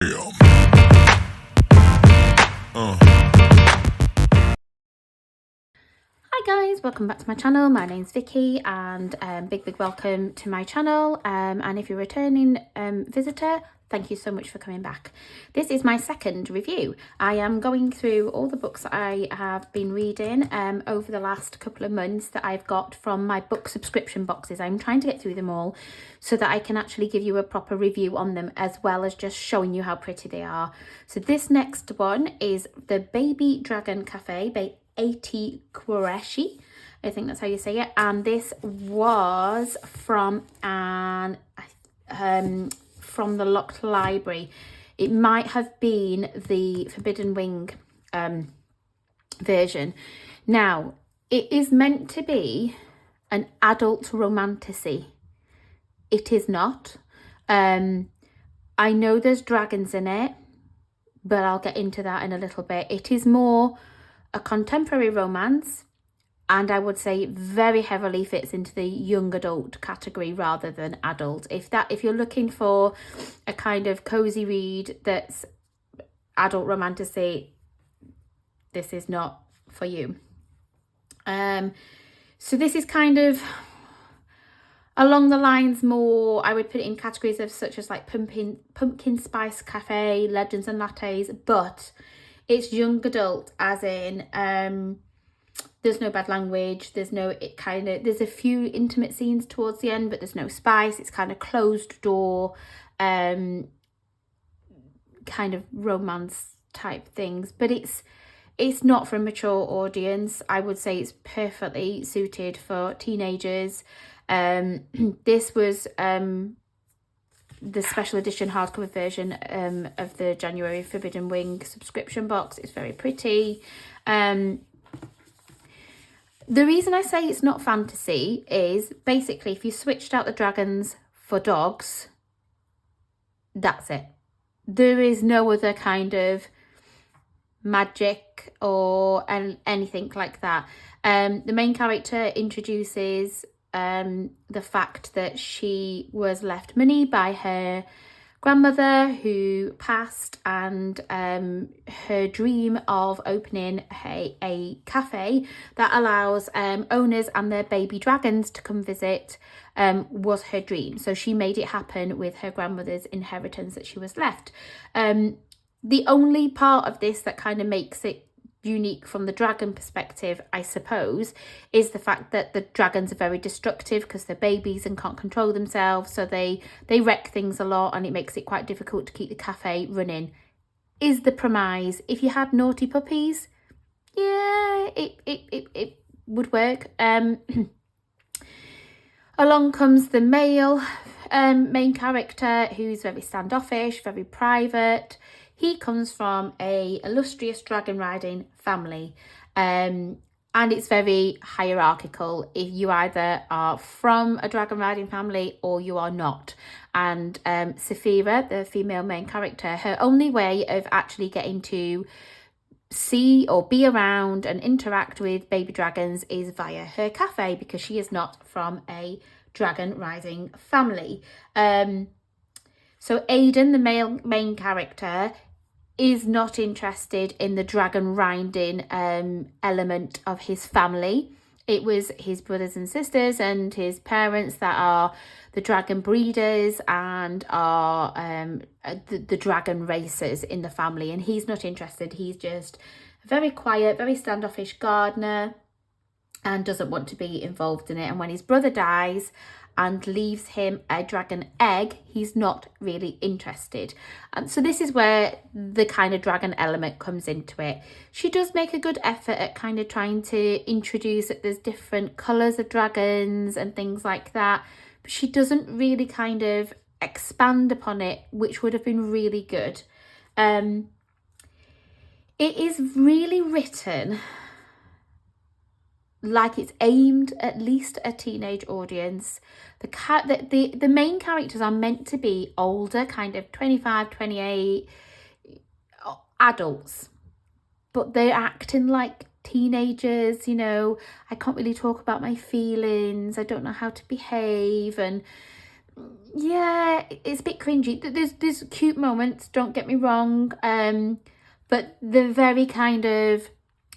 Hi guys, welcome back to my channel. My name's Vicky and big welcome to my channel, and if you're a returning visitor, thank you so much for coming back. This is my second review. I am going through all the books that I have been reading over the last couple of months that I've got from my book subscription boxes. I'm trying to get through them all so that I can actually give you a proper review on them, as well as just showing you how pretty they are. So this next one is The Baby Dragon Cafe by A.T. Qureshi, I think that's how you say it, and this was from from the Locked Library. It might have been the Forbidden Wing version. Now, it is meant to be an adult romantasy. It is not. I know there's dragons in it, but I'll get into that in a little bit. It is more a contemporary romance, and I would say very heavily fits into the young adult category rather than adult. If you're looking for a kind of cozy read that's adult romantasy, this is not for you. So this is kind of along the lines more, I would put it in categories of such as like Pumpkin Spice Cafe, Legends and Lattes, but it's young adult, as in there's no bad language, there's a few intimate scenes towards the end, but there's no spice. It's kind of closed door kind of romance type things, but it's not for a mature audience. I would say it's perfectly suited for teenagers. This was the special edition hardcover version of the January Forbidden Wing subscription box. It's very pretty. The reason I say it's not fantasy is basically if you switched out the dragons for dogs, that's it. There is no other kind of magic or anything like that. The main character introduces the fact that she was left money by her grandmother who passed, and her dream of opening a cafe that allows owners and their baby dragons to come visit was her dream. So she made it happen with her grandmother's inheritance that she was left. The only part of this that kind of makes it unique from the dragon perspective, I suppose, is the fact that the dragons are very destructive because they're babies and can't control themselves, so they wreck things a lot, and it makes it quite difficult to keep the cafe running, is the premise. If you had naughty puppies, yeah, it would work. Along comes the male main character, who's very standoffish, very private. He comes from a illustrious dragon riding family, and it's very hierarchical. If you either are from a dragon riding family or you are not. And Saphira, the female main character, her only way of actually getting to see or be around and interact with baby dragons is via her cafe, because she is not from a dragon riding family. So Aidan, the main character, is not interested in the dragon riding element of his family. It was his brothers and sisters and his parents that are the dragon breeders and are the dragon racers in the family, and he's not interested. He's just a very quiet, very standoffish gardener and doesn't want to be involved in it. And when his brother dies and leaves him a dragon egg, he's not really interested. And so this is where the kind of dragon element comes into it. She does make a good effort at kind of trying to introduce that there's different colours of dragons and things like that, but she doesn't really kind of expand upon it, which would have been really good. It is really written like it's aimed at least at a teenage audience. The main characters are meant to be older, kind of 25, 28 adults, but they're acting like teenagers. You know, I can't really talk about my feelings, I don't know how to behave, and yeah, it's a bit cringy. There's cute moments, don't get me wrong, but the very kind of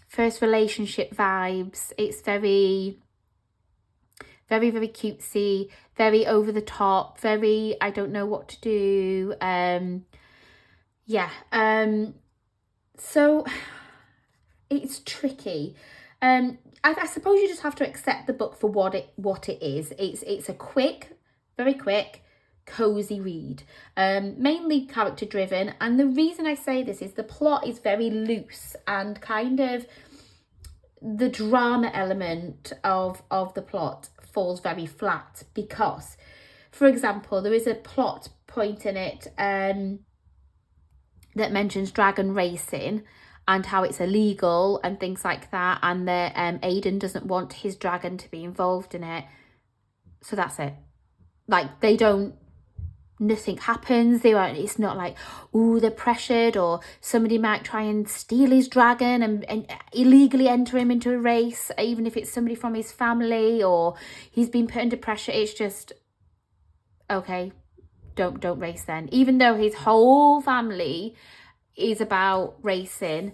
first relationship vibes, it's very, very, very cutesy, very over the top, very I don't know what to do. Yeah, so it's tricky. I suppose you just have to accept the book for what it is. It's a quick, very quick, cozy read, mainly character driven. And the reason I say this is the plot is very loose, and kind of the drama element of the plot falls very flat, because, for example, there is a plot point in it that mentions dragon racing and how it's illegal and things like that, and that Aiden doesn't want his dragon to be involved in it. So that's it. Like, they don't, nothing happens. It's not like, ooh, they're pressured, or somebody might try and steal his dragon and illegally enter him into a race, even if it's somebody from his family or he's been put under pressure. It's just, okay, don't race then. Even though his whole family is about racing,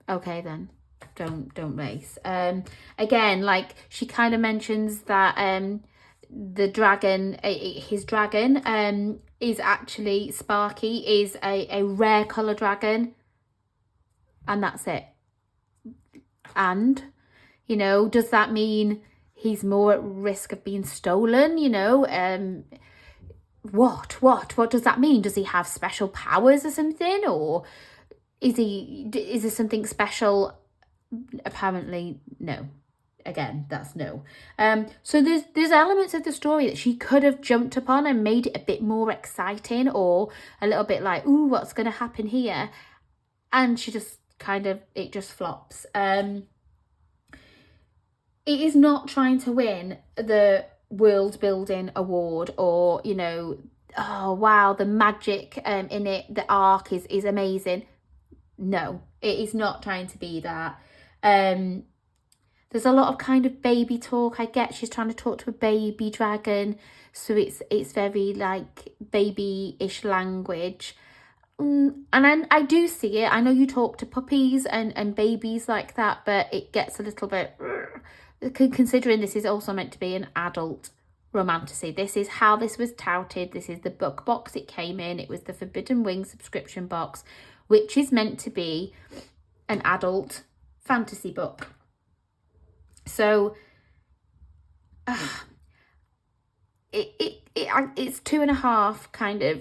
okay then, don't race. Again, like, she kind of mentions that the dragon, his dragon, is actually Sparky, is a rare colour dragon, and that's it. And, you know, does that mean he's more at risk of being stolen? You know, what does that mean? Does he have special powers or something, or is there something special? Apparently no. Again, that's no. So there's elements of the story that she could have jumped upon and made it a bit more exciting, or a little bit like, ooh, what's going to happen here? And she just kind of, it just flops. It is not trying to win the world building award, or, you know, oh wow, the magic in it, the arc is amazing. No, it is not trying to be that. There's a lot of kind of baby talk. I get she's trying to talk to a baby dragon, so it's very like baby-ish language. And I do see it. I know you talk to puppies and babies like that, but it gets a little bit, considering this is also meant to be an adult romantasy. This is how this was touted. This is the book box it came in. It was the Forbidden Wings subscription box, which is meant to be an adult fantasy book. So it's 2.5, kind of,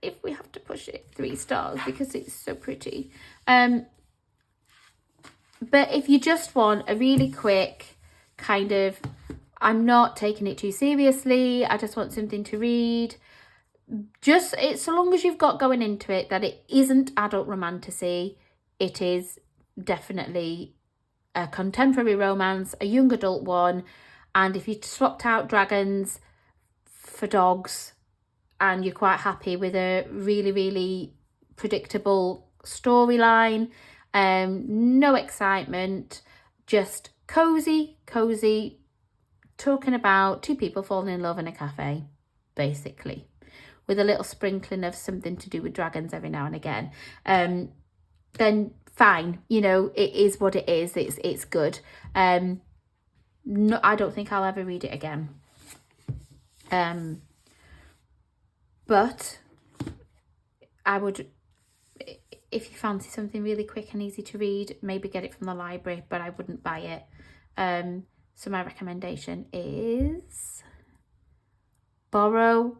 if we have to push it, 3 stars, because it's so pretty. But if you just want a really quick kind of, I'm not taking it too seriously, I just want something to read, just, it's so long as you've got going into it that it isn't adult romantasy, it is definitely a contemporary romance, a young adult one. And if you swapped out dragons for dogs and you're quite happy with a really, really predictable storyline, no excitement, just cozy talking about 2 people falling in love in a cafe, basically, with a little sprinkling of something to do with dragons every now and again, then fine, you know, it is what it is. It's good. No, I don't think I'll ever read it again. But I would, if you fancy something really quick and easy to read, maybe get it from the library, but I wouldn't buy it. So my recommendation is borrow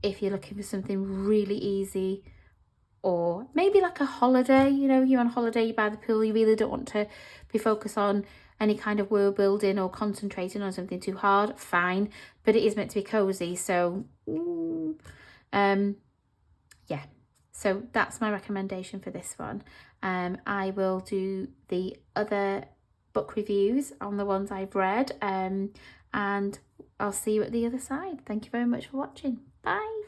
if you're looking for something really easy, or maybe like a holiday, you know, you're on holiday, you're by the pool, you really don't want to be focused on any kind of world building or concentrating on something too hard, fine, but it is meant to be cozy, so yeah, so that's my recommendation for this one. I will do the other book reviews on the ones I've read, and I'll see you at the other side. Thank you very much for watching. Bye.